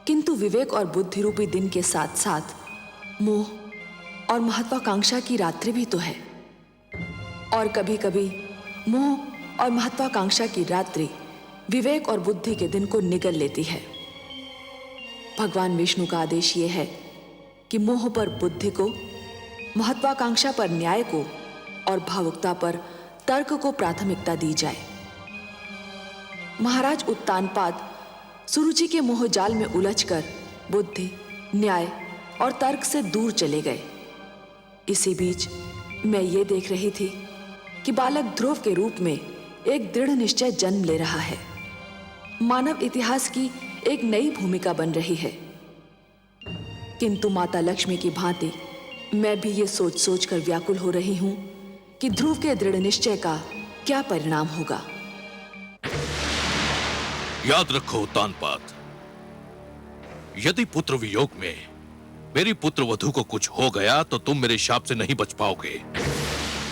किंतु विवेक और बुद्धि रूपी दिन के साथ साथ मोह और महत्वाकांक्षा की रात्रि भी तो है। और कभी कभी मोह और महत्वाकांक्षा की रात्रि विवेक और बुद्धि के दिन को निगल लेती है। भगवान विष्णु का आदेश यह है कि मोह पर बुद्धि को, महत्वाकांक्षा पर न्याय को और भावुकता पर तर्क को प्राथमिकता दी जाए। महाराज उत्तानपाद सुरुचि के मोहजाल में उलझकर बुद्धि, न्याय और तर्क से दूर चले गए। इसी बीच मैं ये देख रही थी कि बालक ध्रुव के रूप में एक दृढ़ निश्चय जन्म ले रहा है। मानव इतिहास की एक नई भूमिका बन रही है। किंतु माता लक्ष्मी की भांति मैं भी ये सोच सोच कर व्याकुल हो रही हूं कि ध्रुव के दृढ़ निश्चय का क्या परिणाम होगा। याद रखो उत्तानपाद, यदि पुत्र वियोग में मेरी पुत्र वधू को कुछ हो गया तो तुम मेरे शाप से नहीं बच पाओगे।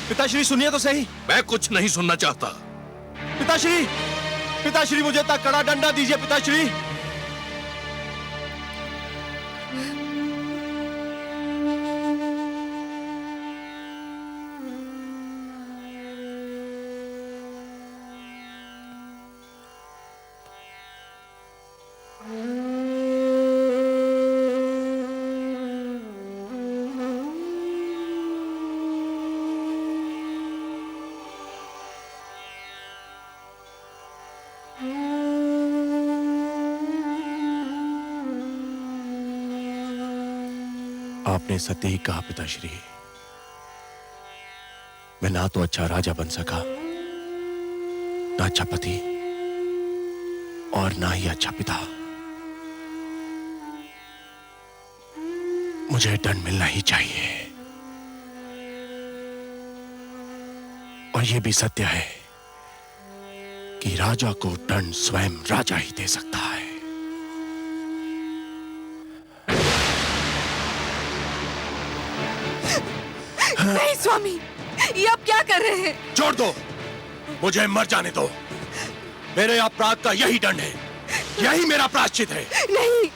पिताश्री सुनिए तो सही। मैं कुछ नहीं सुनना चाहता। पिताश्री, पिताश्री मुझे इतना कड़ा डंडा दीजिए पिताश्री। आपने सत्य ही कहा पिताश्री। मैं ना तो अच्छा राजा बन सका, ना अच्छा पति और ना ही अच्छा पिता। मुझे दंड मिलना ही चाहिए। और यह भी सत्य है कि राजा को दंड स्वयं राजा ही दे सकता है। नहीं स्वामी, ये आप क्या कर रहे हैं? छोड़ दो, मुझे मर जाने दो। मेरे अपराध का यही दंड है, यही मेरा प्रायश्चित है। नहीं,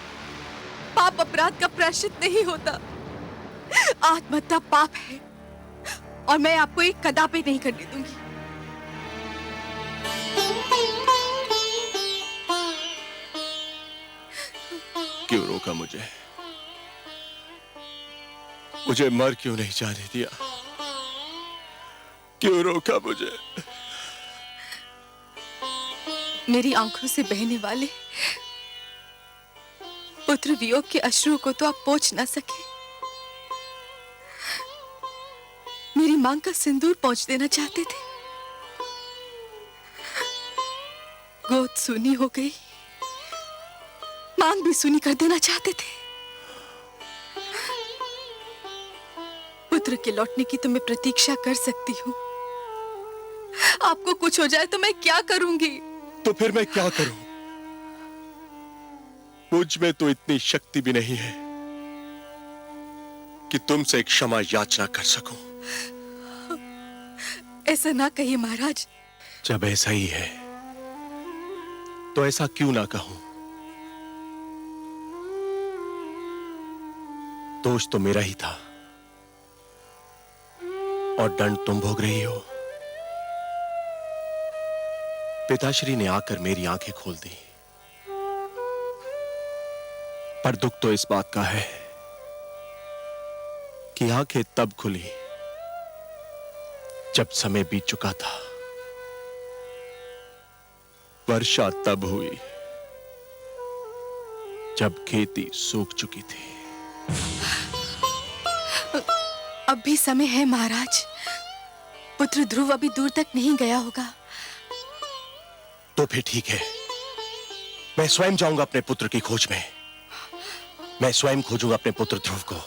पाप अपराध का प्रायश्चित नहीं होता। आत्महत्या पाप है और मैं आपको एक कदापि नहीं करने दूंगी। क्यों रोका मुझे? मुझे मर क्यों नहीं जाने दिया? क्यों रोका मुझे? मेरी आंखों से बहने वाले पुत्र वियोग के अश्रु को तो आप पोंछ ना सके। मेरी मांग का सिंदूर पोंछ देना चाहते थे। गोद सूनी हो गई, मांग भी सूनी कर देना चाहते थे। पुत्र के लौटने की तो मैं प्रतीक्षा कर सकती हूँ। आपको कुछ हो जाए तो मैं क्या करूंगी? तो फिर मैं क्या करूं? मुझ में तो इतनी शक्ति भी नहीं है कि तुमसे एक क्षमा याचना कर सकूं। ऐसा ना कहिए महाराज। जब ऐसा ही है तो ऐसा क्यों ना कहूं? दोष तो मेरा ही था और दंड तुम भोग रही हो। पिताश्री ने आकर मेरी आंखें खोल दी, पर दुख तो इस बात का है कि आंखें तब खुली जब समय बीत चुका था। वर्षा तब हुई जब खेती सूख चुकी थी। अब भी समय है महाराज। पुत्र ध्रुव अभी दूर तक नहीं गया होगा। तो फिर ठीक है, मैं स्वयं जाऊंगा अपने पुत्र की खोज में। मैं स्वयं खोजूंगा अपने पुत्र ध्रुव को।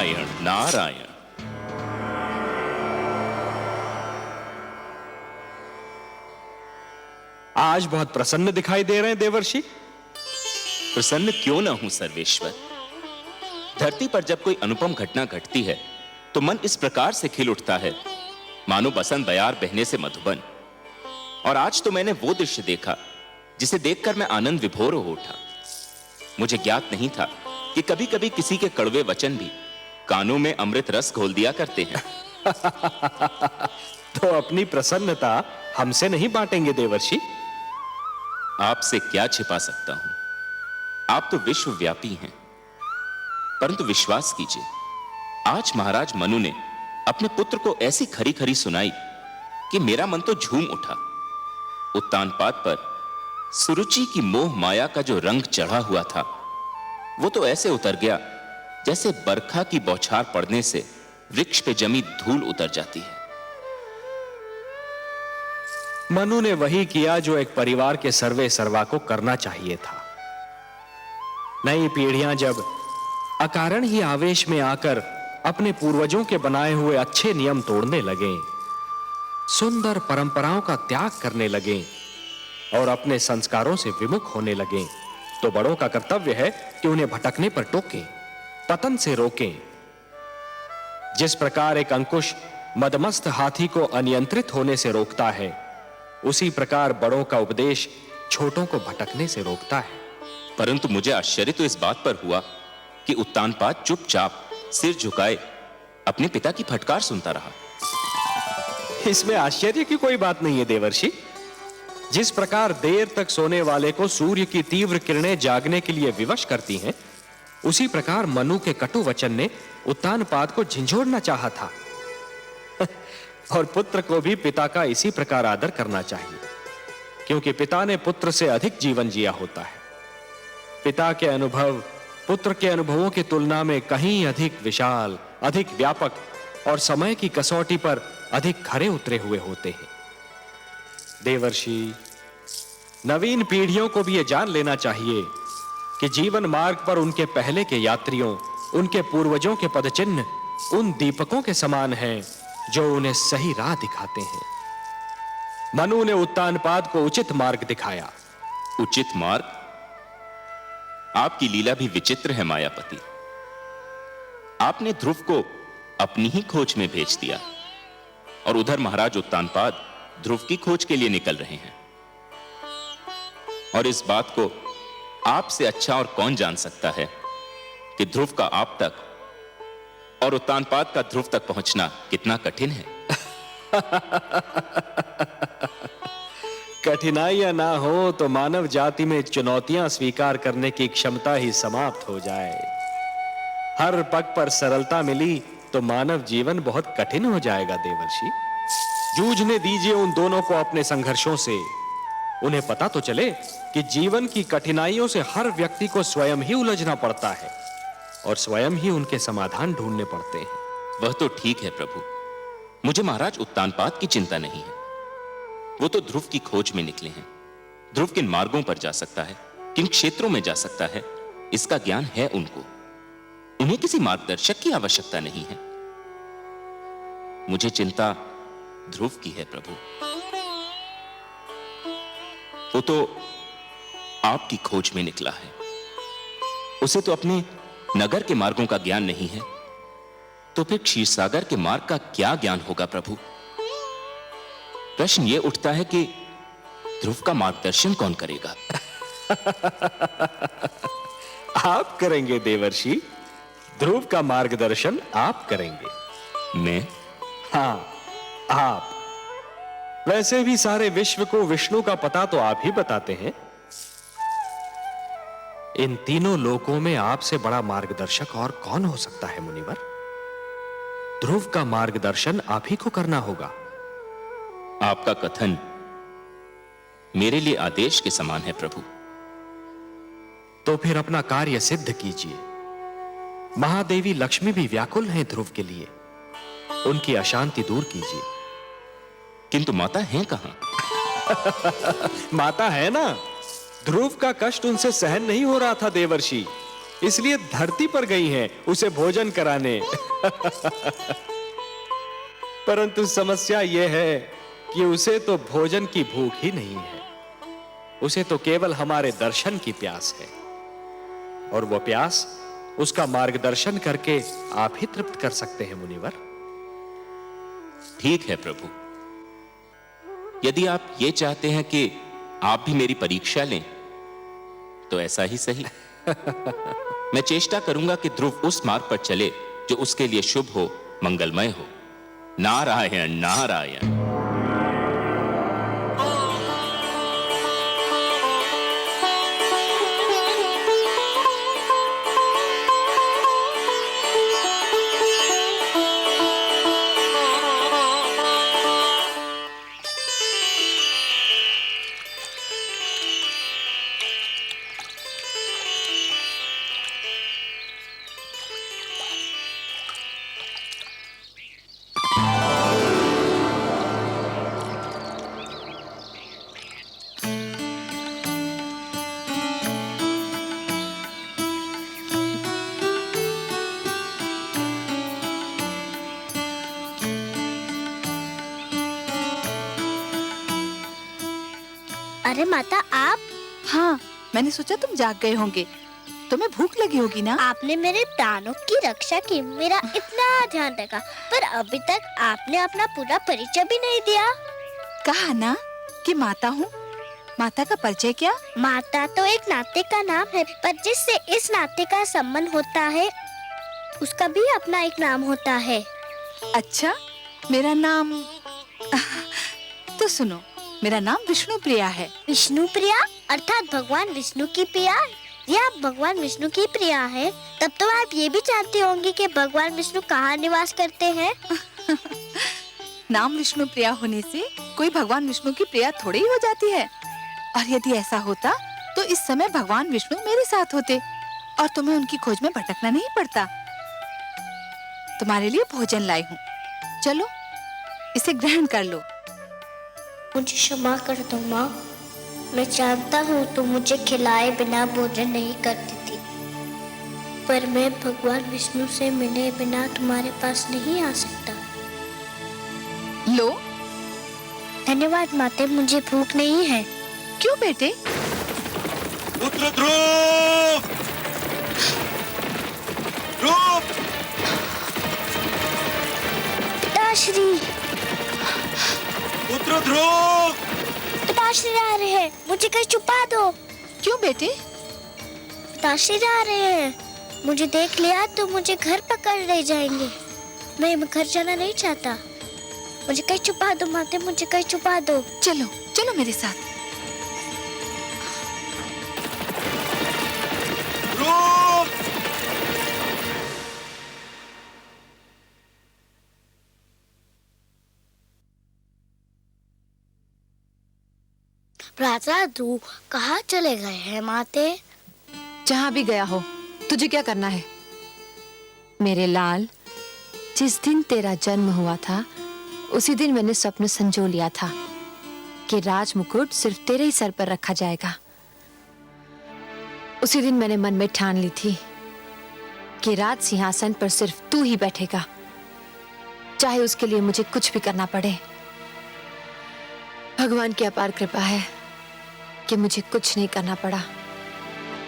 नारायण नारायण। आज बहुत प्रसन्न दिखाई दे रहे हैं देवर्षि। प्रसन्न क्यों ना हूं सर्वेश्वर। धरती पर जब कोई अनुपम घटना घटती है तो मन इस प्रकार से खिल उठता है मानो बसंत बयार बहने से मधुबन। और आज तो मैंने वो दृश्य देखा जिसे देखकर मैं आनंद विभोर हो उठा। मुझे ज्ञात नहीं था कि कभी कभी किसी के कड़वे वचन भी कानों में अमृत रस घोल दिया करते हैं। तो अपनी प्रसन्नता हमसे नहीं बांटेंगे देवर्षि? आपसे क्या छिपा सकता हूं, आप तो विश्वव्यापी हैं। परंतु विश्वास कीजिए, आज महाराज मनु ने अपने पुत्र को ऐसी खरी खरी सुनाई कि मेरा मन तो झूम उठा। उत्तानपाद पर सुरुचि की मोह माया का जो रंग चढ़ा हुआ था वो तो ऐसे उतर गया जैसे बरखा की बौछार पड़ने से वृक्ष पे जमी धूल उतर जाती है। मनु ने वही किया जो एक परिवार के सर्वे सर्वा को करना चाहिए था। नई पीढ़ियां जब अकारण ही आवेश में आकर अपने पूर्वजों के बनाए हुए अच्छे नियम तोड़ने लगे, सुंदर परंपराओं का त्याग करने लगे और अपने संस्कारों से विमुख होने लगे, तो बड़ों का कर्तव्य है कि उन्हें भटकने पर टोकें, पतन से रोकें। जिस प्रकार एक अंकुश मदमस्त हाथी को अनियंत्रित होने से रोकता है, उसी प्रकार बड़ों का उपदेश छोटों को भटकने से रोकता है। परंतु मुझे आश्चर्य तो इस बात पर हुआ कि उत्तानपाद चुपचाप सिर झुकाए अपने पिता की फटकार सुनता रहा। इसमें आश्चर्य की कोई बात नहीं है देवर्षि। जिस प्रकार देर तक सोने वाले को सूर्य की तीव्र किरणें जागने के लिए विवश करती हैं, उसी प्रकार मनु के कटु वचन ने उत्तानपाद को झिंझोड़ना चाहा था। और पुत्र को भी पिता का इसी प्रकार आदर करना चाहिए, क्योंकि पिता ने पुत्र से अधिक जीवन जिया होता है। पिता के अनुभव पुत्र के अनुभवों की तुलना में कहीं अधिक विशाल, अधिक व्यापक और समय की कसौटी पर अधिक खरे उतरे हुए होते हैं। देवर्षि, नवीन पीढ़ियों को भी यह जान लेना चाहिए कि जीवन मार्ग पर उनके पहले के यात्रियों, उनके पूर्वजों के पदचिन्ह उन दीपकों के समान हैं जो उन्हें सही राह दिखाते हैं। मनु ने उत्तानपाद को उचित मार्ग दिखाया। उचित मार्ग? आपकी लीला भी विचित्र है मायापति। आपने ध्रुव को अपनी ही खोज में भेज दिया और उधर महाराज उत्तानपाद ध्रुव की खोज के लिए निकल रहे हैं। और इस बात को आपसे अच्छा और कौन जान सकता है कि ध्रुव का आप तक और उत्तानपाद का ध्रुव तक पहुंचना कितना कठिन है। कठिनाइयां ना हो तो मानव जाति में चुनौतियां स्वीकार करने की क्षमता ही समाप्त हो जाए। हर पग पर सरलता मिली तो मानव जीवन बहुत कठिन हो जाएगा देवर्षि। जूझने दीजिए उन दोनों को अपने संघर्षों से। उन्हें पता तो चले कि जीवन की कठिनाइयों से हर व्यक्ति को स्वयं ही उलझना पड़ता है और स्वयं ही उनके समाधान ढूंढने पड़ते हैं। वह तो ठीक है प्रभु, मुझे महाराज उत्तानपाद की चिंता नहीं है। वो तो ध्रुव की खोज में निकले हैं। ध्रुव किन मार्गों पर जा सकता है, किन क्षेत्रों में जा सकता है, इसका ज्ञान है उनको। उन्हें किसी मार्गदर्शक की आवश्यकता नहीं है। मुझे चिंता ध्रुव की है प्रभु। वो तो आपकी खोज में निकला है। उसे तो अपने नगर के मार्गों का ज्ञान नहीं है, तो फिर क्षीरसागर के मार्ग का क्या ज्ञान होगा प्रभु? प्रश्न यह उठता है कि ध्रुव का मार्गदर्शन कौन करेगा? आप करेंगे देवर्षि। ध्रुव का मार्गदर्शन आप करेंगे। मैं? हां, आप। वैसे भी सारे विश्व को विष्णु का पता तो आप ही बताते हैं। इन तीनों लोकों में आपसे बड़ा मार्गदर्शक और कौन हो सकता है मुनिवर? ध्रुव का मार्गदर्शन आप ही को करना होगा। आपका कथन मेरे लिए आदेश के समान है प्रभु। तो फिर अपना कार्य सिद्ध कीजिए। महादेवी लक्ष्मी भी व्याकुल हैं ध्रुव के लिए। उनकी अशांति दूर कीजिए। किंतु माता है कहां? माता है ना। ध्रुव का कष्ट उनसे सहन नहीं हो रहा था देवर्षि, इसलिए धरती पर गई हैं उसे भोजन कराने। परंतु समस्या यह है कि उसे तो भोजन की भूख ही नहीं है, उसे तो केवल हमारे दर्शन की प्यास है, और वह प्यास उसका मार्गदर्शन करके आप ही तृप्त कर सकते हैं मुनिवर। ठीक है प्रभु, यदि आप ये चाहते हैं कि आप भी मेरी परीक्षा लें तो ऐसा ही सही। मैं चेष्टा करूंगा कि ध्रुव उस मार्ग पर चले जो उसके लिए शुभ हो, मंगलमय हो। नारायण नारायण। अरे माता आप? हाँ, मैंने सोचा तुम जाग गए होंगे, तुम्हें भूख लगी होगी ना। आपने मेरे प्राणों की रक्षा की, मेरा इतना ध्यान रखा, पर अभी तक आपने अपना पूरा परिचय भी नहीं दिया। कहा ना कि माता हूँ। माता का परिचय क्या? माता तो एक नाते का नाम है, पर जिससे इस नाते का संबंध होता है उसका भी अपना एक नाम होता है। अच्छा, मेरा नाम तो सुनो, मेरा नाम विष्णु प्रिया है। विष्णु प्रिया अर्थात भगवान विष्णु की प्रिया। यदि आप भगवान विष्णु की प्रिया है, तब तो आप ये भी जानते होंगे कि भगवान विष्णु कहाँ निवास करते हैं। नाम विष्णु प्रिया होने से कोई भगवान विष्णु की प्रिया थोड़ी ही हो जाती है। और यदि ऐसा होता तो इस समय भगवान विष्णु मेरे साथ होते और तुम्हें उनकी खोज में भटकना नहीं पड़ता। तुम्हारे लिए भोजन लाई हूँ, चलो इसे ग्रहण कर लो। मुझे क्षमा कर दो माँ, मैं जानता हूँ तुम मुझे खिलाए बिना भोजन नहीं करती थी, पर मैं भगवान विष्णु से मिले बिना तुम्हारे पास नहीं आ सकता। लो। धन्यवाद माते, मुझे भूख नहीं है। क्यों बेटे? पुत्र ध्रुव! ध्रुव! पिताश्री, पुत्र ध्रुव! पिताश्री आ रहे हैं, मुझे कहीं छुपा दो। क्यों बेटे? पिताश्री आ रहे हैं, मुझे देख लिया तो मुझे घर पकड़ ले जाएंगे। मैं घर जाना नहीं चाहता, मुझे कहीं छुपा दो माते, मुझे कहीं छुपा दो। चलो चलो मेरे साथ। ध्रुव! राजा ध्रुव कहाँ चले गए हैं माते? जहां भी गया हो, तुझे क्या करना है? मेरे लाल, जिस दिन तेरा जन्म हुआ था उसी दिन मैंने स्वप्न संजो लिया था कि राज मुकुट सिर्फ तेरे ही सर पर रखा जाएगा। उसी दिन मैंने मन में ठान ली थी कि राज सिंहासन पर सिर्फ तू ही बैठेगा, चाहे उसके लिए मुझे कुछ भी करना पड़े। भगवान की अपार कृपा है कि मुझे कुछ नहीं करना पड़ा।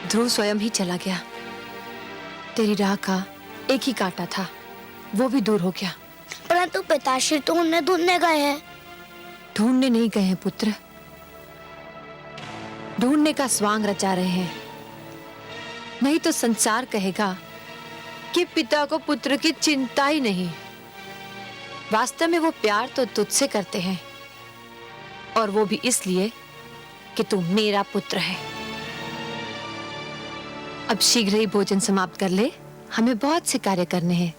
ध्रुव स्वयं ही चला गया। तेरी राह का एक ही कांटा था, वो भी दूर हो गया। परंतु पिताश्री तो उन्हें ढूंढने गए हैं। ढूंढने नहीं गए हैं पुत्र, ढूंढने का स्वांग रचा रहे हैं। नहीं तो संसार कहेगा कि पिता को पुत्र की चिंता ही नहीं। वास्तव में वो प्यार तो तुझसे करते हैं, और वो भी इसलिए कि तू मेरा पुत्र है। अब शीघ्र ही भोजन समाप्त कर ले, हमें बहुत से कार्य करने हैं।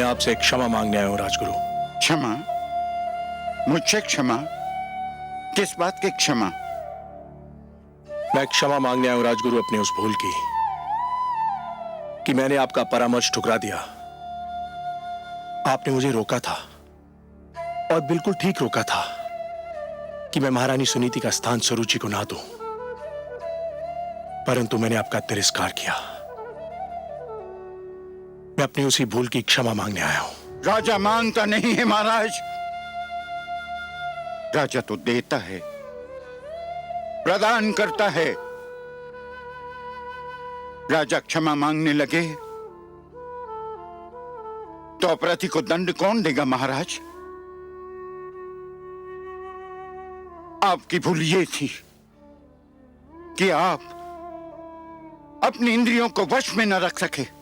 मैं आपसे क्षमा मांगने आया हूं राजगुरु। क्षमा? मुझसे क्षमा? किस बात की क्षमा? मैं क्षमा मांगने आया हूं राजगुरु अपने उस भूल की कि मैंने आपका परामर्श ठुकरा दिया। आपने मुझे रोका था और बिल्कुल ठीक रोका था कि मैं महारानी सुनीति का स्थान सुरुचि को ना दूं, परंतु मैंने आपका तिरस्कार किया। मैं अपनी उसी भूल की क्षमा मांगने आया हूं। राजा मांगता नहीं है महाराज, राजा तो देता है, प्रदान करता है। राजा क्षमा मांगने लगे तो अपराधी को दंड कौन देगा महाराज? आपकी भूल ये थी कि आप अपनी इंद्रियों को वश में न रख सके,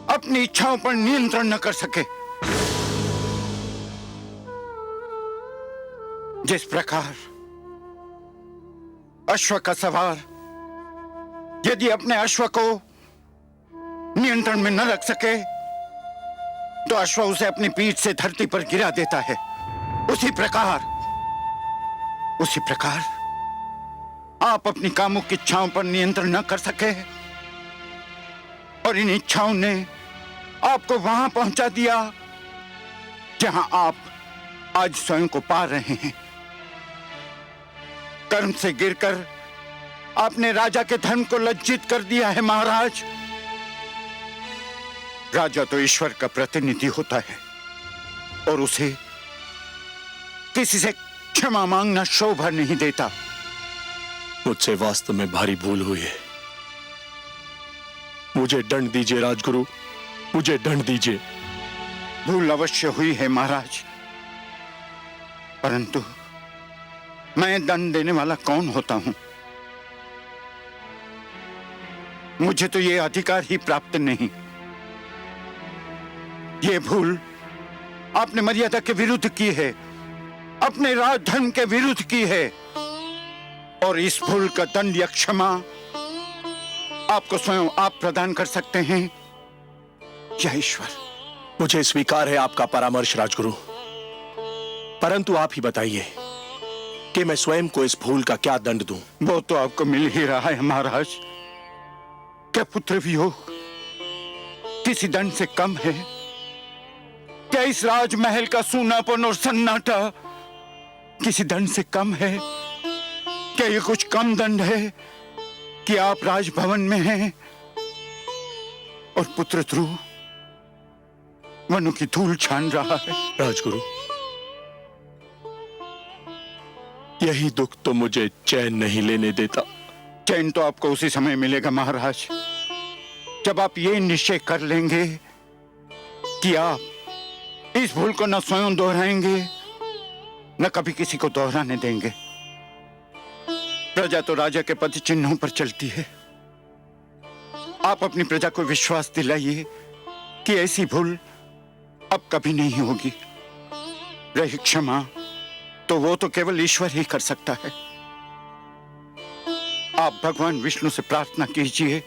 अपनी इच्छाओं पर नियंत्रण न कर सके। जिस प्रकार अश्व का सवार यदि अपने अश्व को नियंत्रण में न रख सके तो अश्व उसे अपनी पीठ से धरती पर गिरा देता है, उसी प्रकार आप अपनी कामुक इच्छाओं पर नियंत्रण न कर सके और इन इच्छाओं ने आपको वहां पहुंचा दिया जहां आप आज स्वयं को पा रहे हैं। कर्म से गिरकर आपने राजा के धर्म को लज्जित कर दिया है महाराज। राजा तो ईश्वर का प्रतिनिधि होता है और उसे किसी से क्षमा मांगना शोभा नहीं देता। मुझसे वास्तव में भारी भूल हुई है। मुझे दंड दीजिए राजगुरु, मुझे दंड दीजिए। भूल अवश्य हुई है महाराज, परंतु मैं दंड देने वाला कौन होता हूं? मुझे तो यह अधिकार ही प्राप्त नहीं। यह भूल आपने मर्यादा के विरुद्ध की है, अपने राजधर्म के विरुद्ध की है, और इस भूल का दंड या क्षमा आपको स्वयं आप प्रदान कर सकते हैं या ईश्वर। मुझे स्वीकार है आपका परामर्श राजगुरु, परंतु आप ही बताइए कि मैं स्वयं को इस भूल का क्या दंड दूं? वो तो आपको मिल ही रहा है महाराज। क्या पुत्र वियोग किसी दंड से कम है? क्या इस राजमहल का सूनापन और सन्नाटा किसी दंड से कम है? क्या ये कुछ कम दंड है कि आप राजभवन में हैं और पुत्र ध्रुव वनों की धूल छान रहा है? राजगुरु, यही दुख तो मुझे चैन नहीं लेने देता। चैन तो आपको उसी समय मिलेगा महाराज, जब आप ये निश्चय कर लेंगे कि आप इस भूल को न स्वयं दोहराएंगे न कभी किसी को दोहराने देंगे। प्रजा तो राजा के पद चिन्हों पर चलती है। आप अपनी प्रजा को विश्वास दिलाइए कि ऐसी भूल अब कभी नहीं होगी। रही क्षमा तो वो तो केवल ईश्वर ही कर सकता है। आप भगवान विष्णु से प्रार्थना कीजिए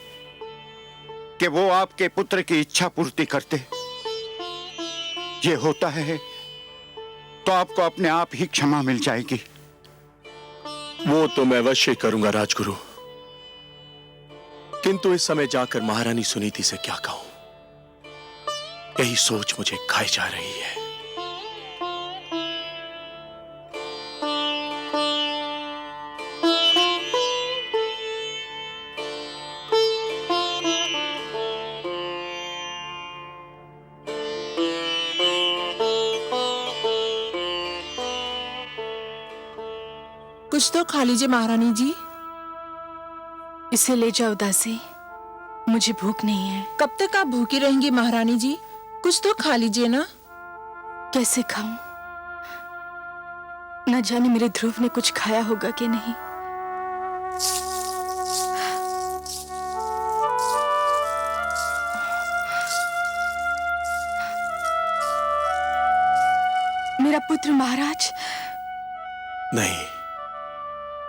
कि वो आपके पुत्र की इच्छा पूर्ति करते। ये होता है तो आपको अपने आप ही क्षमा मिल जाएगी। वो तो मैं अवश्य करूंगा राजगुरु, किंतु इस समय जाकर महारानी सुनीति से क्या कहूं, यही सोच मुझे खाई जा रही है। कुछ तो खा लीजिए महारानी जी। इसे ले जाओ दासी, मुझे भूख नहीं है। कब तक आप भूखी रहेंगी महारानी जी? कुछ तो खा लीजिए ना। कैसे खाऊं? न जाने मेरे ध्रुव ने कुछ खाया होगा कि नहीं। मेरा पुत्र महाराज? नहीं,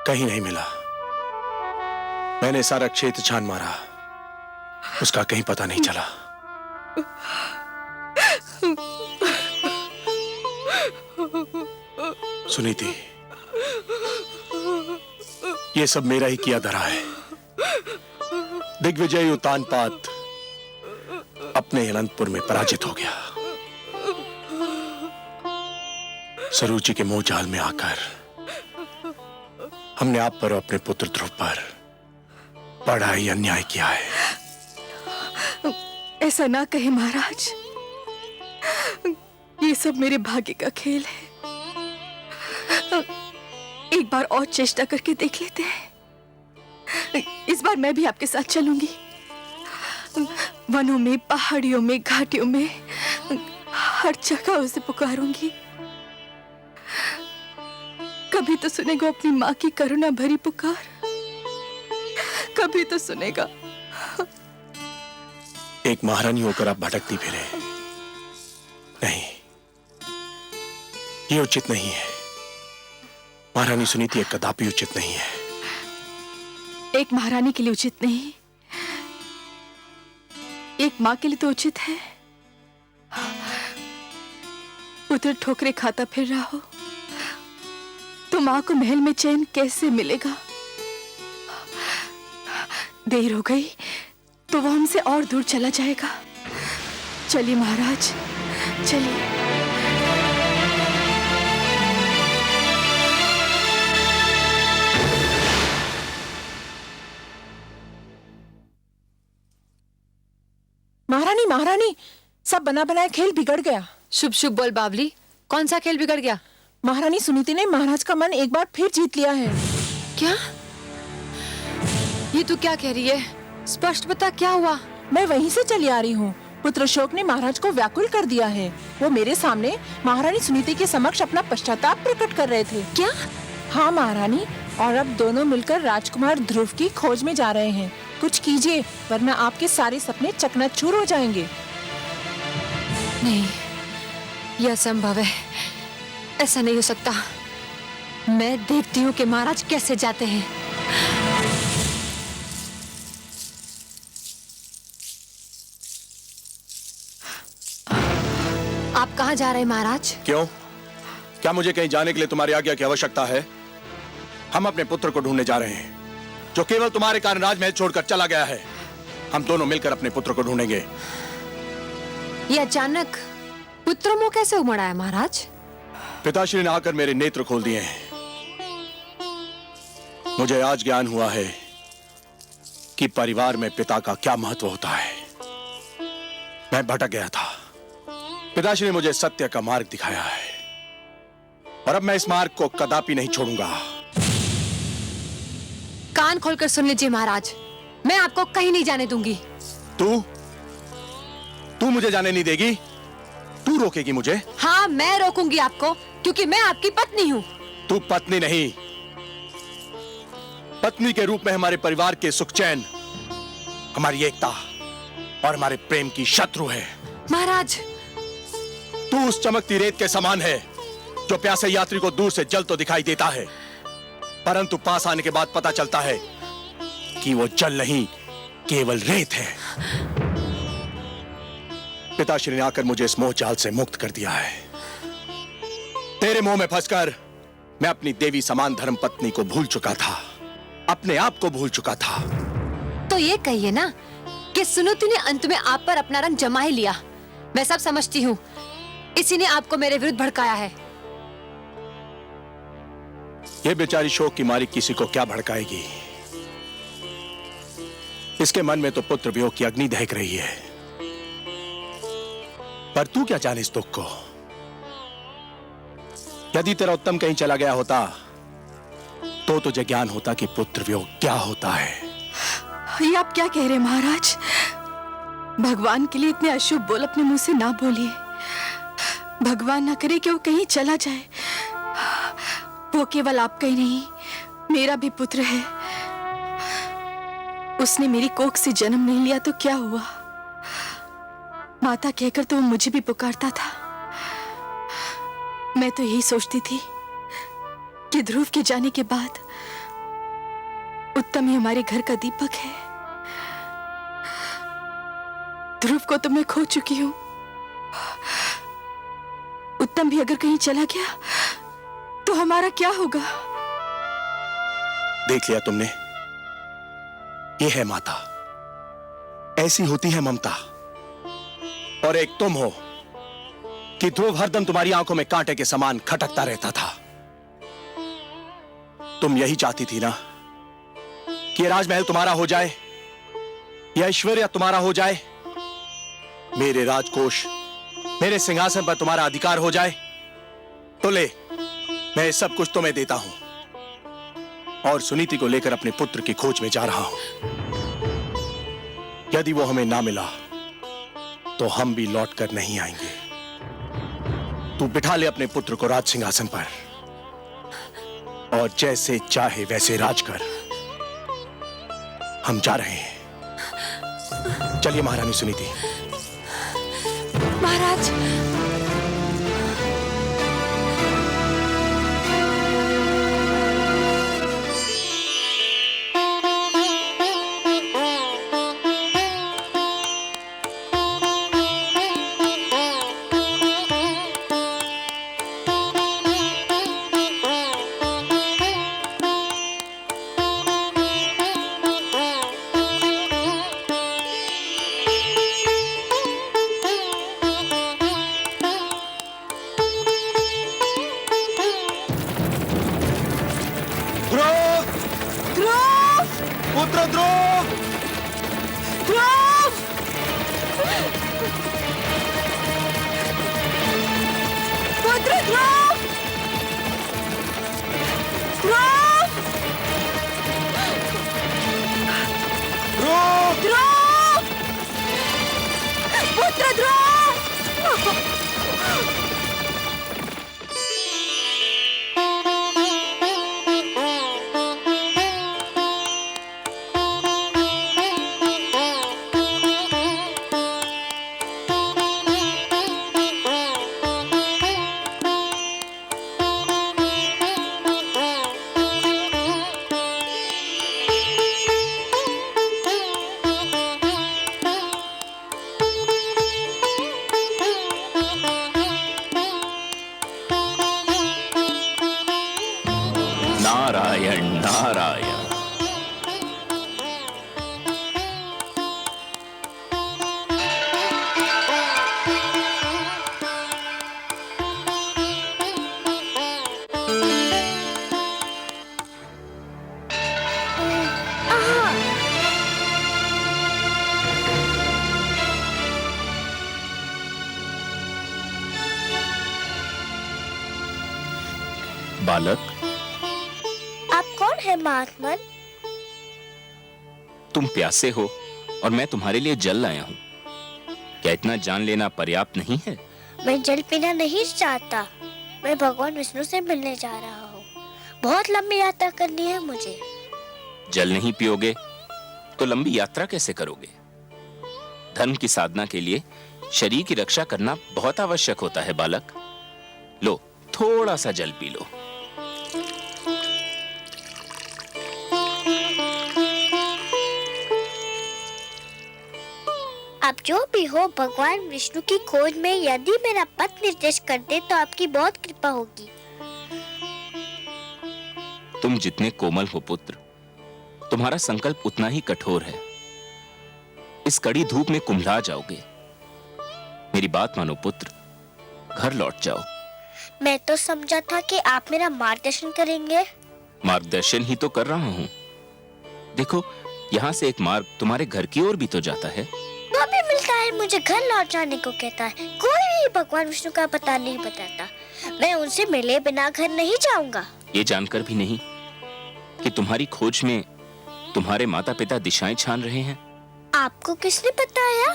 कहीं नहीं मिला। मैंने सारा क्षेत्र छान मारा, उसका कहीं पता नहीं चला। सुनीति, ये सब मेरा ही किया धरा है। दिग्विजय उत्तानपाद अपने अनंतपुर में पराजित हो गया। सरूची के मोह जाल में आकर हमने आप पर और अपने पुत्र ध्रुव पर बड़ा ही अन्याय किया है। ऐसा ना कहे महाराज, ये सब मेरे भाग्य का खेल है। एक बार और चेष्टा करके देख लेते हैं। इस बार मैं भी आपके साथ चलूंगी। वनों में, पहाड़ियों में, घाटियों में, हर जगह उसे पुकारूंगी। कभी तो सुनेगा अपनी माँ की करुणा भरी पुकार, कभी तो सुनेगा। एक महारानी होकर आप भटकती फिरे, नहीं, ये उचित नहीं है। महारानी सुनीति एक कदापि उचित नहीं है। एक महारानी के लिए उचित नहीं, एक माँ के लिए तो उचित है। पुत्र ठोकरे खाता फिर रहा हो तो माँ को महल में चैन कैसे मिलेगा? देर हो गई तो वो हमसे और दूर चला जाएगा। चलिए महाराज, चलिए। महारानी, महारानी, सब बना बनाया खेल बिगड़ गया। शुभ शुभ बोल बावली, कौन सा खेल बिगड़ गया? महारानी सुनीति ने महाराज का मन एक बार फिर जीत लिया है। क्या? ये तू क्या कह रही है? स्पष्ट बता, क्या हुआ? मैं वहीं से चली आ रही हूँ। पुत्र शोक ने महाराज को व्याकुल कर दिया है। वो मेरे सामने महारानी सुनीति के समक्ष अपना पश्चाताप प्रकट कर रहे थे। क्या? हाँ महारानी, और अब दोनों मिलकर राजकुमार ध्रुव की खोज में जा रहे हैं। कुछ कीजिए, वरना आपके सारे सपने चकनाचूर हो जाएंगे। नहीं, यह असंभव है। ऐसा नहीं हो सकता। मैं देखती हूँ कि महाराज कैसे जाते हैं। आप कहाँ जा रहे हैं महाराज? क्यों? क्या मुझे कहीं जाने के लिए तुम्हारी आज्ञा की आवश्यकता है? हम अपने पुत्र को ढूंढने जा रहे हैं, जो केवल तुम्हारे कारण राजमहल छोड़कर चला गया है। हम दोनों मिलकर अपने पुत्र को ढूंढेंगे। ये अचानक पुत्र मोह कैसे उमड़ा है महाराज? पिताश्री ने आकर मेरे नेत्र खोल दिए हैं। मुझे आज ज्ञान हुआ है कि परिवार में पिता का क्या महत्व होता है। मैं भटक गया था, पिताश्री ने मुझे सत्य का मार्ग दिखाया है, और अब मैं इस मार्ग को कदापि नहीं छोड़ूंगा। कान खोलकर सुन लीजिए महाराज, मैं आपको कहीं नहीं जाने दूंगी। तू मुझे जाने नहीं देगी? तू रोकेगी मुझे? हाँ, मैं रोकूंगी आपको, क्योंकि मैं आपकी पत्नी हूँ। तू पत्नी नहीं, पत्नी के रूप में हमारे परिवार के सुख चैन, हमारी एकता और हमारे प्रेम की शत्रु है। महाराज, तू उस चमकती रेत के समान है जो प्यासे यात्री को दूर से जल तो दिखाई देता है, परंतु पास आने के बाद पता चलता है कि वो जल नहीं, केवल रेत है। पिताश्री ने आकर मुझे इस मोह जाल से मुक्त कर दिया है। तेरे मोह में फंसकर मैं अपनी देवी समान धर्म पत्नी को भूल चुका था, अपने आप को भूल चुका था। तो ये कहिए ना कि सुनीति ने अंत में आप पर अपना रंग जमा ही लिया। मैं सब समझती हूँ, इसी ने आपको मेरे विरुद्ध भड़काया है। ये बेचारी शोक की मारी किसी को क्या भड़काएगी? इसके मन में तो पुत्र वियोग की अग्नि दहक रही है, पर तू क्या जाने इस दुख को? यदि तेरा उत्तम कहीं चला गया होता तो तुझे ज्ञान होता कि पुत्र वियोग क्या होता है। ये आप क्या कह रहे हैं महाराज? भगवान के लिए इतने अशुभ बोल अपने मुंह से ना बोलिए। भगवान ना करे कि वो कहीं चला जाए। वो केवल आपका ही नहीं, मेरा भी पुत्र है। उसने मेरी कोख से जन्म नहीं लिया तो क्या हुआ? माता कहकर तो वो मुझे भी पुकारता था। मैं तो यही सोचती थी कि ध्रुव के जाने के बाद उत्तम ही हमारे घर का दीपक है। ध्रुव को तो मैं खो चुकी हूँ। उत्तम भी अगर कहीं चला गया तो हमारा क्या होगा? देख लिया तुमने, ये है माता, ऐसी होती है ममता। और एक तुम हो कि ध्रुव हरदम तुम्हारी आंखों में कांटे के समान खटकता रहता था। तुम यही चाहती थी ना कि राजमहल तुम्हारा हो जाए, यह ऐश्वर्य तुम्हारा हो जाए, मेरे राजकोष, मेरे सिंहासन पर तुम्हारा अधिकार हो जाए। तो ले, मैं सब कुछ तुम्हें देता हूं और सुनीति को लेकर अपने पुत्र की खोज में जा रहा हूं। यदि वो हमें ना मिला तो हम भी लौट कर नहीं आएंगे। तू बिठा ले अपने पुत्र को राज सिंहासन पर और जैसे चाहे वैसे राज कर। हम जा रहे हैं। चलिए महारानी सुनीति। महाराज, पुत्र ध्रुव! ध्रुव! पुत्र ध्रुव! ध्रुव! ध्रुव! ध्रुव! पुत्र ध्रुव! नारायण नारायण। बालक, आप कौन है महात्मन? तुम प्यासे हो और मैं तुम्हारे लिए जल लाया हूं। क्या इतना जान लेना पर्याप्त नहीं है? मैं जल पीना नहीं चाहता। मैं भगवान विष्णु से मिलने जा रहा हूँ। बहुत लंबी यात्रा करनी है मुझे। जल नहीं पियोगे तो लंबी यात्रा कैसे करोगे? धर्म की साधना के लिए शरीर की रक्षा करना बहुत आवश्यक होता है बालक। लो, थोड़ा सा जल पी लो। आप जो भी हो, भगवान विष्णु की खोज में यदि मेरा पथ निर्देश कर दे तो आपकी बहुत कृपा होगी। तुम जितने कोमल हो पुत्र, तुम्हारा संकल्प उतना ही कठोर है। इस कड़ी धूप में कुम्हला जाओगे। मेरी बात मानो पुत्र, घर लौट जाओ। मैं तो समझा था कि आप मेरा मार्गदर्शन करेंगे। मार्गदर्शन ही तो कर रहा हूं। देखो, यहाँ से एक मार्ग तुम्हारे घर की ओर भी तो जाता है। वो भी मिलता है, मुझे घर लौट जाने को कहता है। कोई भी भगवान विष्णु का पता नहीं बताता। मैं उनसे मिले बिना घर नहीं जाऊंगा। ये जानकर भी नहीं कि तुम्हारी खोज में तुम्हारे माता पिता दिशाएं छान रहे हैं। आपको किसने बताया?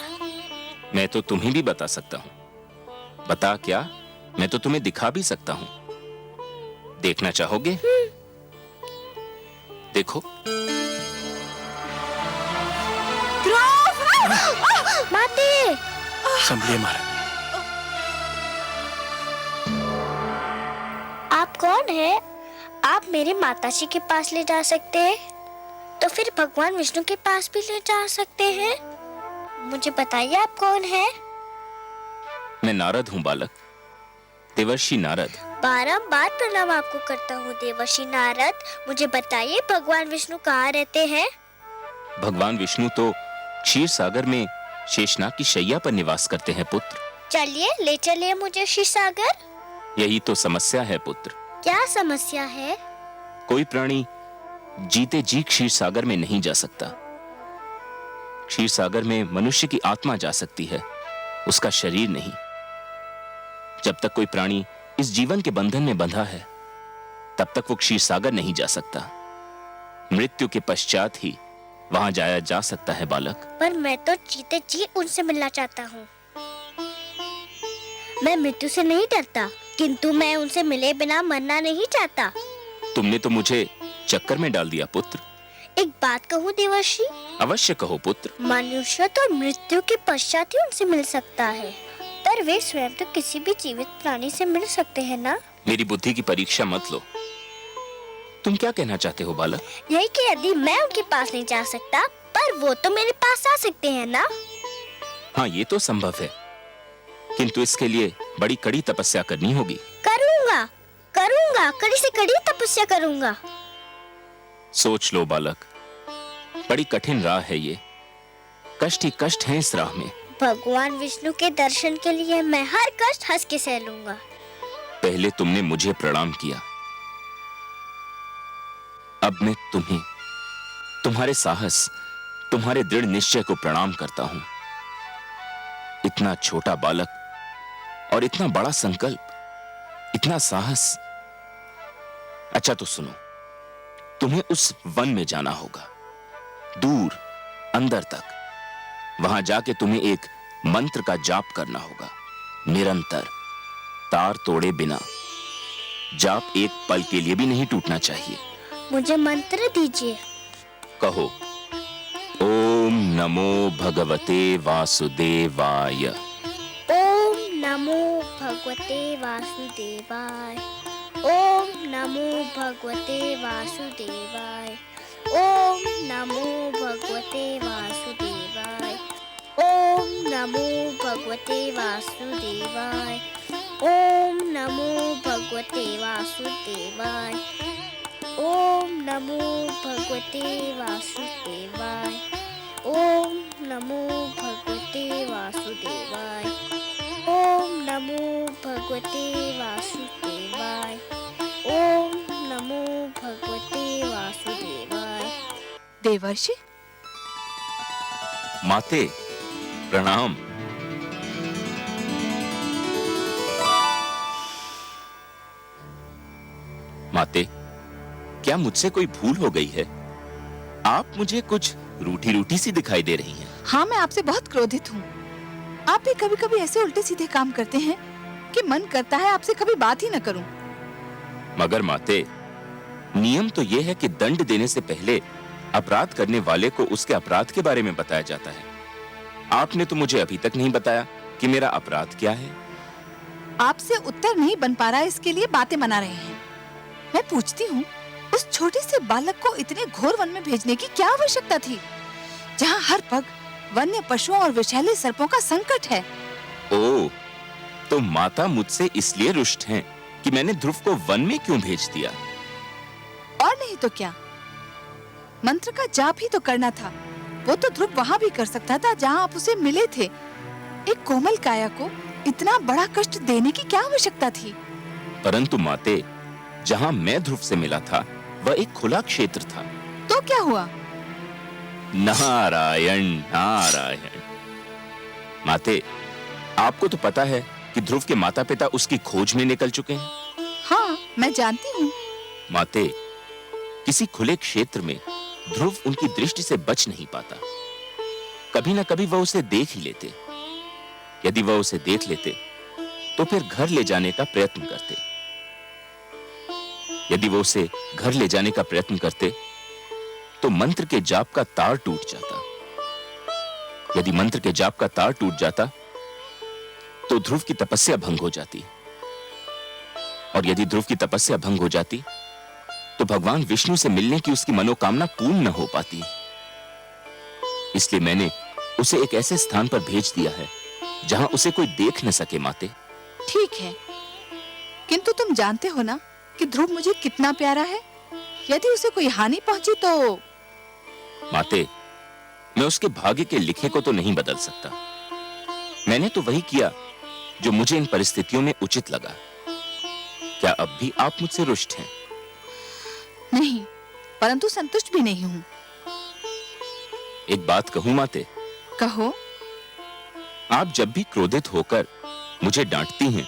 मैं तो तुम्हें भी बता सकता हूँ। बता क्या, मैं तो तुम्हें दिखा भी सकता हूँ। देखना चाहोगे? देखो। माते! संभलिए महाराज। आप कौन है? आप मेरे माताजी के पास ले जा सकते हैं, तो फिर भगवान विष्णु के पास भी ले जा सकते हैं। मुझे बताइए आप कौन है? मैं नारद हूं बालक, देवर्षि नारद। बारंबार प्रणाम आपको करता हूँ देवर्षि नारद। मुझे बताइए भगवान विष्णु कहाँ रहते हैं? भगवान विष्णु तो क्षीर सागर में शेषनाग की शैया पर निवास करते हैं पुत्र। चलिए ले चलिए मुझे क्षीर सागर। यही तो समस्या है पुत्र। क्या समस्या है? कोई प्राणी जीते जी क्षीर सागर में नहीं जा सकता। क्षीर सागर में मनुष्य की आत्मा जा सकती है, उसका शरीर नहीं। जब तक कोई प्राणी इस जीवन के बंधन में बंधा है, तब तक वो क्षीर सागर नहीं जा सकता। मृत्यु के पश्चात ही वहां जाया जा सकता है बालक। पर मैं तो जीते जी उनसे मिलना चाहता हूँ। मैं मृत्यु से नहीं डरता, किंतु मैं उनसे मिले बिना मरना नहीं चाहता। तुमने तो मुझे चक्कर में डाल दिया पुत्र। एक बात कहूँ देवर्षि? अवश्य कहो पुत्र। मनुष्य तो मृत्यु के पश्चात ही उनसे मिल सकता है, पर वे स्वयं तो किसी भी जीवित प्राणी से मिल सकते हैं ना? मेरी बुद्धि की परीक्षा मत लो। तुम क्या कहना चाहते हो बालक? यही कि यदि मैं उनके पास नहीं जा सकता, पर वो तो मेरे पास आ सकते हैं ना? हाँ, ये तो संभव है, किंतु इसके लिए बड़ी कड़ी तपस्या करनी होगी। करूँगा, करूँगा, कड़ी से कड़ी तपस्या करूँगा। सोच लो बालक, बड़ी कठिन राह है ये। कष्ट ही कष्ट है इस राह में। भगवान विष्णु के दर्शन के लिए मैं हर कष्ट हंस के सह लूंगा। पहले तुमने मुझे प्रणाम किया, अब मैं तुम्हें, तुम्हारे साहस, तुम्हारे दृढ़ निश्चय को प्रणाम करता हूं। इतना छोटा बालक और इतना बड़ा संकल्प, इतना साहस। अच्छा तो सुनो, तुम्हें उस वन में जाना होगा, दूर अंदर तक। वहां जाके तुम्हें एक मंत्र का जाप करना होगा, निरंतर, तार तोड़े बिना। जाप एक पल के लिए भी नहीं टूटना चाहिए। मुझे मंत्र दीजिए। कहो, ओम नमो भगवते वासुदेवाय। ओम नमो भगवते वासुदेवाय। ओम नमो भगवते वासुदेवाय। ओम नमो भगवते वासुदेवाय। ओम नमो भगवते वासुदेवाय। ओम नमो भगवते वासुदेवाय। ओम नमो भगवते वासुदेवाय। ओम नमो भगवते वासुदेवाय। ओम नमो भगवते वासुदेवाय। ओम नमो भगवते वासुदेवाय। देवर्षि, माते प्रणाम। माते, क्या मुझसे कोई भूल हो गई है? आप मुझे कुछ रूठी रूठी सी दिखाई दे रही हैं। हाँ, मैं आपसे बहुत क्रोधित हूँ। आप भी कभी कभी ऐसे उल्टे सीधे काम करते हैं कि मन करता है आपसे कभी बात ही न करूं। मगर माते, नियम तो यह है कि दंड देने से पहले अपराध करने वाले को उसके अपराध के बारे में बताया जाता है। आपने तो मुझे अभी तक नहीं बताया कि मेरा अपराध क्या है। आपसे उत्तर नहीं बन पा रहा, इसके लिए बातें बना रहे हैं। मैं पूछती हूँ, उस छोटे से बालक को इतने घोर वन में भेजने की क्या आवश्यकता थी, जहाँ हर पग वन्य पशुओं और विषैले सर्पों का संकट है? ओह, तो माता मुझसे इसलिए रुष्ट हैं कि मैंने ध्रुव को वन में क्यों भेज दिया? और नहीं तो क्या, मंत्र का जाप ही तो करना था। वो तो ध्रुव वहाँ भी कर सकता था जहाँ आप उसे मिले थे। एक कोमल काया को इतना बड़ा कष्ट देने की क्या आवश्यकता थी? परंतु माते, जहाँ मैं ध्रुव से मिला था वह एक खुला क्षेत्र था। तो क्या हुआ? नारायण नारायण। माते, आपको तो पता है कि ध्रुव के माता पिता उसकी खोज में निकल चुके हैं। हाँ, मैं जानती हूँ। माते, किसी खुले क्षेत्र में ध्रुव उनकी दृष्टि से बच नहीं पाता। कभी न कभी वह उसे देख ही लेते। यदि वह उसे देख लेते तो फिर घर ले जाने का प्रयत्न करते। यदि वो उसे घर ले जाने का प्रयत्न करते तो मंत्र के जाप का तार टूट जाता। यदि मंत्र के जाप का तार टूट जाता तो ध्रुव की तपस्या भंग हो जाती, और यदि ध्रुव की तपस्या भंग हो जाती तो भगवान विष्णु से मिलने की उसकी मनोकामना पूर्ण न हो पाती। इसलिए मैंने उसे एक ऐसे स्थान पर भेज दिया है जहां उसे कोई देख न सके माते। ठीक है, किंतु तुम जानते हो ना कि ध्रुव मुझे कितना प्यारा है। यदि उसे कोई हानि पहुंची तो माते, मैं उसके भाग्य के लिखे को तो नहीं बदल सकता। मैंने तो वही किया जो मुझे इन परिस्थितियों में उचित लगा। क्या अब भी आप मुझसे रुष्ट हैं? नहीं, परंतु संतुष्ट भी नहीं हूं। एक बात कहूं माते? कहो। आप जब भी क्रोधित होकर मुझे डांटती हैं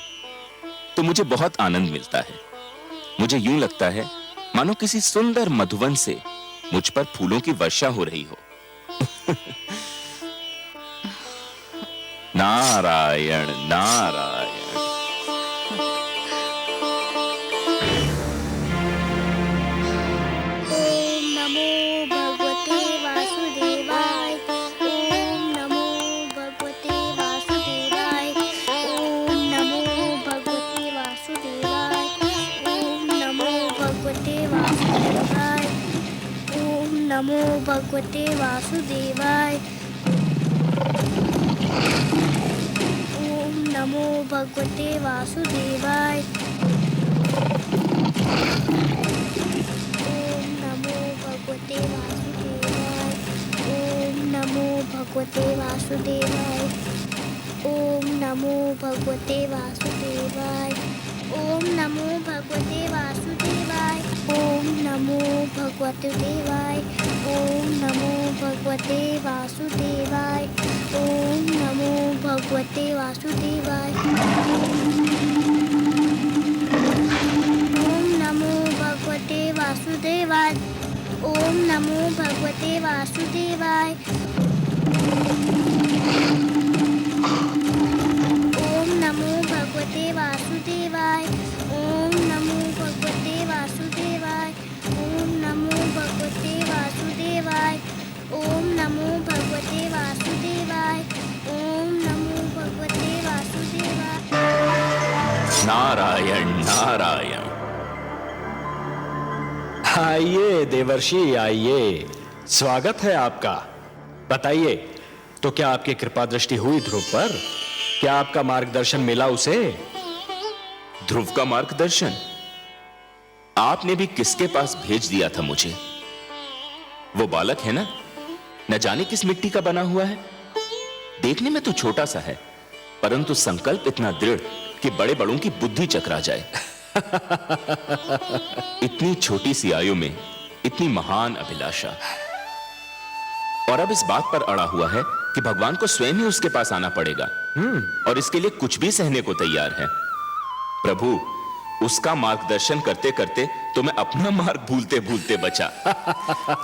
तो मुझे बहुत आनंद मिलता है। मुझे यूं लगता है मानो किसी सुंदर मधुवन से मुझ पर फूलों की वर्षा हो रही हो। नारायण नारायण। ओम नमो भगवते वासुदेवाय। ओम नमो भगवते वासुदेवाय। ओम नमो भगवते वासुदेवाय। ओम नमो भगवते वासुदेवाय। ओम नमो भगवते वासुदेवाय। ओम नमो भगवते वासुदेवाय। ओम नमो भगवते वासुदेवाय। ओम नमो भगवते वासुदेवाय। ओम नमो भगवते वासुदेवाय। ओम नमो भगवते वासुदेवाय। ओम नमो भगवते देवाय। ओम नमो भगवते वासुदेवाय। ओम नमो भगवते वासुदेवाय। ओम नमो भगवते वासुदेवाय। ओम नमो भगवते वासुदेवाय। ओम नमो भगवते वासुदेवाय। ओम नमो भगवते वासुदेवाय। ओम नमो भगवते वासुदेवाय। ओम नमो भगवते वासुदेवाय। ओम नमो भगवते वासुदेवाय। नारायण नारायण। आइए देवर्षि, आइए, स्वागत है आपका। बताइए, तो क्या आपकी कृपा दृष्टि हुई ध्रुव पर? क्या आपका मार्गदर्शन मिला उसे? ध्रुव का मार्गदर्शन आपने भी किसके पास भेज दिया था मुझे? वो बालक है ना, न जाने किस मिट्टी का बना हुआ है। देखने में तो छोटा सा है, परंतु संकल्प इतना दृढ़ कि बड़े बड़ों की बुद्धि चकरा जाए। इतनी छोटी सी आयु में इतनी महान अभिलाषा, और अब इस बात पर अड़ा हुआ है कि भगवान को स्वयं ही उसके पास आना पड़ेगा, और इसके लिए कुछ भी सहने को तैयार है। प्रभु, उसका मार्गदर्शन करते करते तो मैं अपना मार्ग भूलते भूलते बचा।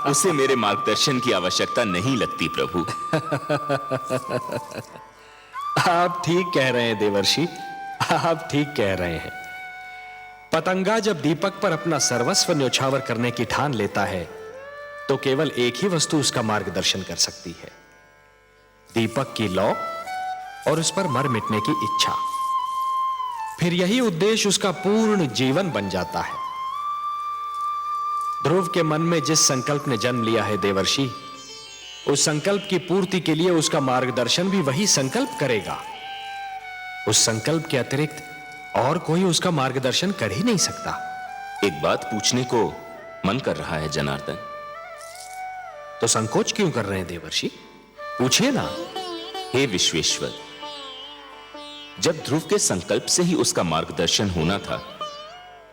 उसे मेरे मार्गदर्शन की आवश्यकता नहीं लगती प्रभु। आप ठीक कह रहे हैं देवर्षि, आप ठीक कह रहे हैं। पतंगा जब दीपक पर अपना सर्वस्व न्योछावर करने की ठान लेता है तो केवल एक ही वस्तु उसका मार्गदर्शन कर सकती है, दीपक की लौ और उस पर मर मिटने की इच्छा। फिर यही उद्देश्य उसका पूर्ण जीवन बन जाता है। ध्रुव के मन में जिस संकल्प ने जन्म लिया है देवर्षि, उस संकल्प की पूर्ति के लिए उसका मार्गदर्शन भी वही संकल्प करेगा। उस संकल्प के अतिरिक्त और कोई उसका मार्गदर्शन कर ही नहीं सकता। एक बात पूछने को मन कर रहा है जनार्दन। तो संकोच क्यों कर रहे हैं देवर्षि? पूछिए ना। हे विश्वेश्वर, जब ध्रुव के संकल्प से ही उसका मार्गदर्शन होना था,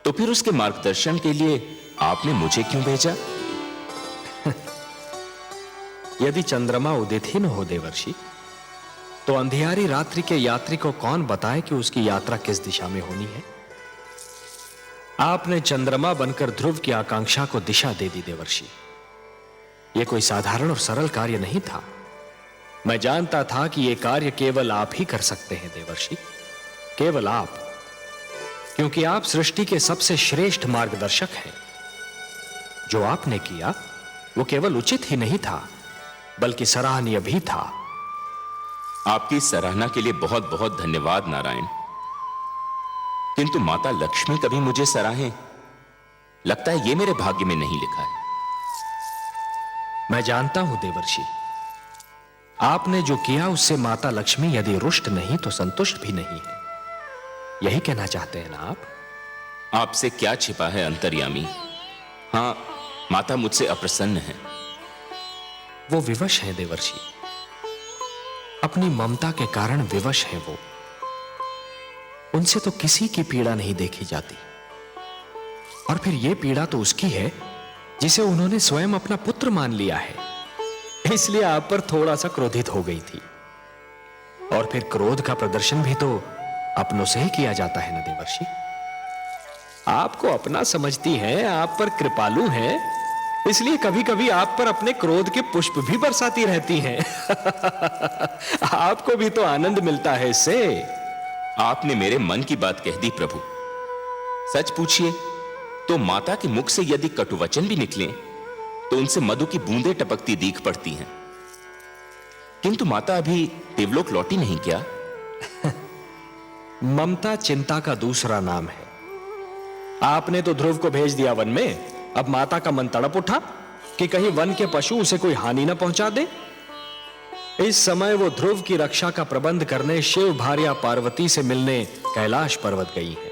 तो फिर उसके मार्गदर्शन के लिए आपने मुझे क्यों भेजा? यदि चंद्रमा उदित ही न हो देवर्षि, तो अंधियारी रात्रि के यात्री को कौन बताए कि उसकी यात्रा किस दिशा में होनी है? आपने चंद्रमा बनकर ध्रुव की आकांक्षा को दिशा दे दी देवर्षि। यह कोई साधारण और सरल कार्य नहीं था। मैं जानता था कि यह कार्य केवल आप ही कर सकते हैं देवर्षि, केवल आप, क्योंकि आप सृष्टि के सबसे श्रेष्ठ मार्गदर्शक हैं। जो आपने किया वो केवल उचित ही नहीं था, बल्कि सराहनीय भी था। आपकी सराहना के लिए बहुत बहुत धन्यवाद नारायण। किंतु माता लक्ष्मी कभी मुझे सराहें, लगता है ये मेरे भाग्य में नहीं लिखा है। मैं जानता हूं देवर्षि, आपने जो किया उससे माता लक्ष्मी यदि रुष्ट नहीं तो संतुष्ट भी नहीं है, यही कहना चाहते हैं ना आप? आपसे क्या छिपा है अंतर्यामी? हाँ, माता मुझसे अप्रसन्न है। वो विवश हैं देवर्षि, अपनी ममता के कारण विवश हैं वो। उनसे तो किसी की पीड़ा नहीं देखी जाती, और फिर ये पीड़ा तो उसकी है जिसे उन्होंने स्वयं अपना पुत्र मान लिया है, इसलिए आप पर थोड़ा सा क्रोधित हो गई थी। और फिर क्रोध का प्रदर्शन भी तो अपनों से ही किया जाता है ना देवर्षि। आपको अपना समझती हैं, आप पर कृपालु हैं, इसलिए कभी कभी आप पर अपने क्रोध के पुष्प भी बरसाती रहती हैं। आपको भी तो आनंद मिलता है इससे। आपने मेरे मन की बात कह दी प्रभु। सच पूछिए तो माता के मुख से यदि कटुवचन भी निकले तो उनसे मधु की बूंदें टपकती दीख पड़ती हैं। किंतु माता अभी देवलोक लौटी नहीं क्या? ममता चिंता का दूसरा नाम है। आपने तो ध्रुव को भेज दिया वन में, अब माता का मन तड़प उठा कि कहीं वन के पशु उसे कोई हानि न पहुंचा दे। इस समय वो ध्रुव की रक्षा का प्रबंध करने शिव भार्या पार्वती से मिलने कैलाश पर्वत गई है।